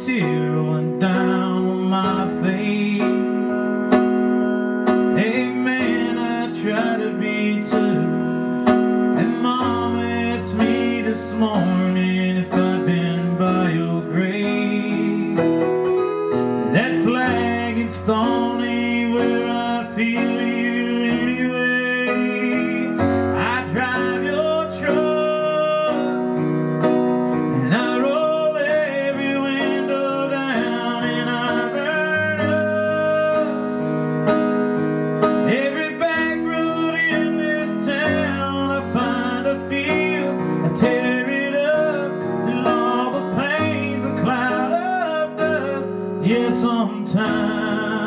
tear rolling down my face. Hey man, I try to be tough, and Mom asked me this morning if I'd been by your grave. That flag is stony where I feel you anyway. I drive your truck and I roll every window down and I burn up every back road in this town. I find a field, I tear it up till all the pain's a cloud of dust. Yeah, sometimes